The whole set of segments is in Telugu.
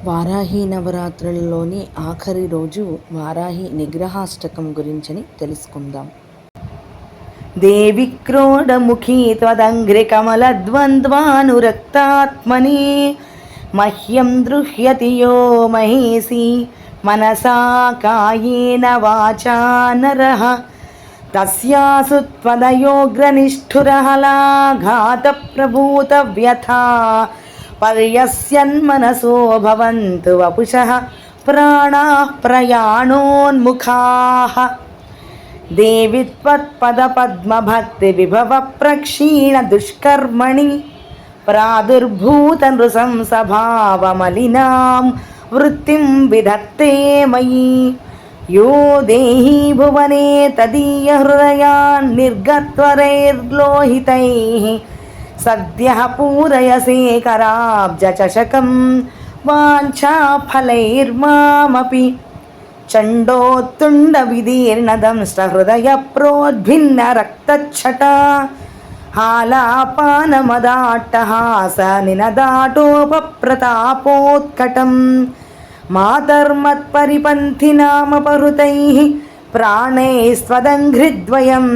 వారాహి నవరాత్రులలోని ఆఖరి రోజు వారాహి నిగ్రహాష్టకం గురించని తెలుసుకుందాం. దేవి క్రోడముఖీ త్వదంఘ్రికమలద్వంద్వానురక్తాత్మని మహ్యం దృహ్యతి యో మహేసి మనసా కాయేన వాచా నరః తస్యాసు త్వదయోగ్రనిష్ఠురహలాఘాత ప్రభూత వ్యథా పర్యస్యన్మనసో భవంతు వపుషః ప్రాణాః ప్రయాణోన్ముఖాః. దేవి త్వత్పదపద్మభక్తి విభవ ప్రక్షీణ దుష్కర్మణి ప్రాదుర్భూత నృశంసభావమలినాం వృత్తిం విధత్తే మయి. యో దేహీ భువనే తదీయ హృదయాన్ నిర్గత్వరైర్లోహితైః సద్యః పూరయసే కరాబ్జచషకం వాంఛాఫలైర్మామపి. చండోత్తుండ విదీర్ణదంష్టహృదయ ప్రోద్భిన్న రక్తఛట హాలాపానమదాట్టహాస నినదాటోపప్రతాపోత్కటం మాతర్మత్పరిపంథినామపహృతైః ప్రాణైస్త్వదంఘ్రిద్వయం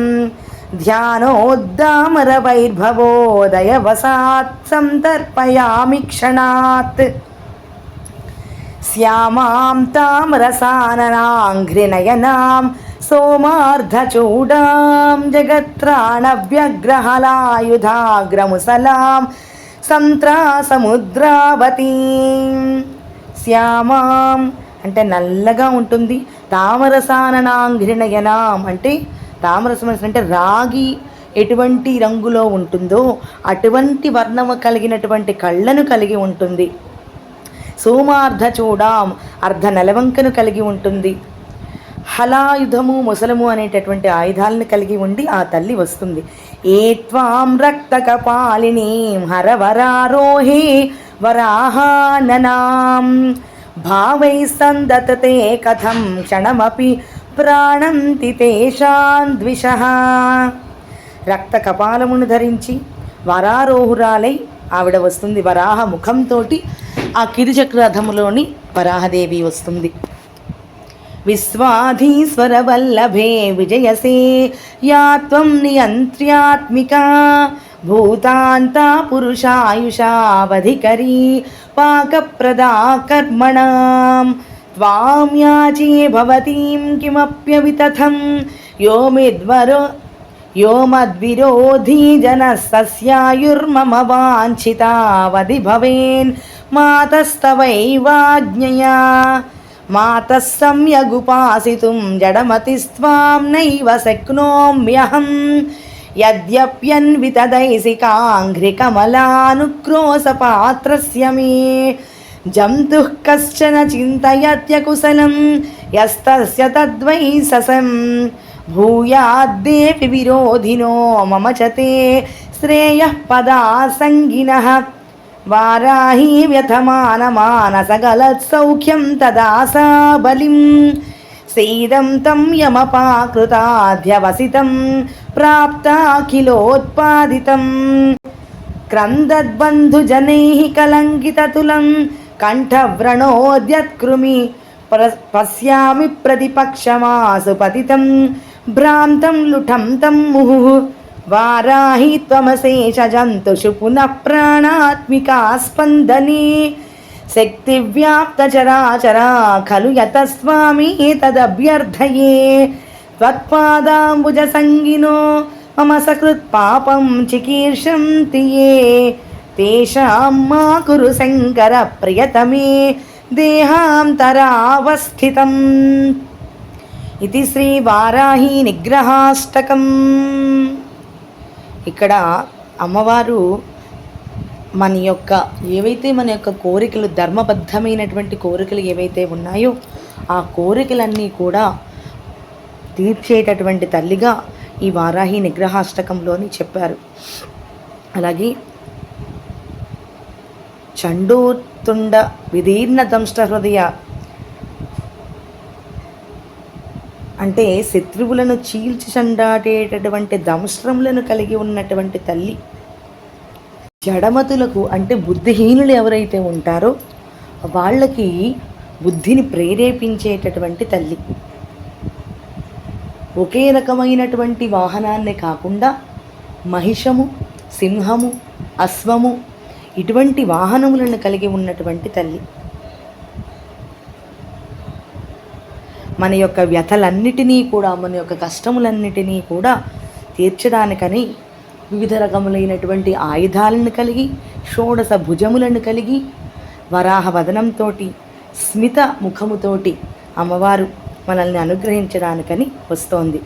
ధ్యానోద్దామరవైర్భవోదయవసాత్ సంతర్పయామి క్షణాత్. శ్యామాం తామ్రసాననాంఘ్రినయనాం సోమార్ధచూడాం జగత్రాణవ్యగ్రహలాయుధాగ్రముసలాం సంత్రాసముద్రావతీం. శ్యామాం అంటే నల్లగా ఉంటుంది, తామరసాననాంఘ్రినయనాం అంటే తామరసం అంటే రాగి ఎటువంటి రంగులో ఉంటుందో అటువంటి వర్ణము కలిగినటువంటి కళ్ళను కలిగి ఉంటుంది. సోమార్ధచూడాం అర్ధ నెలవంకను కలిగి ఉంటుంది. హలాయుధము ముసలము అనేటటువంటి ఆయుధాలను కలిగి ఉండి ఆ తల్లి వస్తుంది. ఏ త్వాం రక్తకపాలినీం హరవరారోహే వరాహాననాం భావై సందతతే కథం క్షణమపి ప్రాణంతి తేషాం ద్విషః. రక్త కపాలమును ధరించి వరారోహురాలై ఆవిడ వస్తుంది. వరాహ ముఖంతో ఆ కిరుచక్రరథములోని వరాహదేవి వస్తుంది. విశ్వాధీశ్వర వల్లభే విజయసే యా త్వం నియంత్ర్యాత్మికా భూతాంతా పురుషాయుషావధికరీ పాకప్రదా కర్మణాం త్వాం యాచే భవతీం కిమప్యవితథం యో మద్విరోధీ జనః సస్యాయుర్మమ వాంఛితావధి భవేన్ మాతస్తవైవాజ్ఞయా మాతః సమ్యగుపాసితుం జడమతిస్త్వాం నైవ శక్నోమ్యహం యద్యప్యన్వితదైసికాంఘ్రికమలానుక్రోశపాత్రస్య మే జంతుః కశ్చన చింతయత్యకుశలం యస్తస్య తద్వై ససం భూయాద్దేవి విరోధినో మమ చ తే శ్రేయః పదాసంగినః. వారాహీ వ్యథమానమానసగలత్సౌఖ్యం తదాసా బలిం సీదం తం యమపాకృతాధ్యవసితం ప్రాప్తాఖిలోత్పాదితం క్రందద్బంధుజనైః కలంకితతులం కంఠవ్రణోద్యత్కృమి పశ్యామి ప్రతిపక్షమాసు పతితం భ్రాంతం లుఠం తం ముహుః. వారాహి త్వమశేష జంతుషు పునః ప్రాణాత్మికా స్పందనే శక్తివ్యాప్త చరాచరా ఖలు యతస్వామి తదభ్యర్థయే త్వత్పాదాంబుజ సంగినో మమ సకృత్ పాపం చికీర్షంతి యే తేషాం మా కురు శంకర ప్రియతమే దేహాంతరావస్థితం. ఇది శ్రీ వారాహి నిగ్రహాష్టకం. ఇక్కడ అమ్మవారు మన యొక్క కోరికలు, ధర్మబద్ధమైనటువంటి కోరికలు ఏవైతే ఉన్నాయో ఆ కోరికలన్నీ కూడా తీర్చేటటువంటి తల్లిగా ఈ వారాహి నిగ్రహాష్టకంలోని చెప్పారు. అలాగే చండోత్తుండ విదీర్ణ దంష్ట హృదయ అంటే శత్రువులను చీల్చి చండాటేటటువంటి దంష్ట్రములను కలిగి ఉన్నటువంటి తల్లి. జడమతులకు అంటే బుద్ధిహీనులు ఎవరైతే ఉంటారో వాళ్ళకి బుద్ధిని ప్రేరేపించేటటువంటి తల్లి. ఒకే రకమైనటువంటి వాహనాన్ని కాకుండా మహిషము, సింహము, అశ్వము ఇటువంటి వాహనములను కలిగి ఉన్నటువంటి తల్లి. మన యొక్క వ్యథలన్నిటినీ కూడా, మన యొక్క కష్టములన్నిటినీ కూడా తీర్చడానికని వివిధ రకములైనటువంటి ఆయుధాలను కలిగి, షోడశ భుజములను కలిగి, వరాహ వదనంతో, స్మిత ముఖముతోటి అమ్మవారు మనల్ని అనుగ్రహించడానికని వస్తోంది.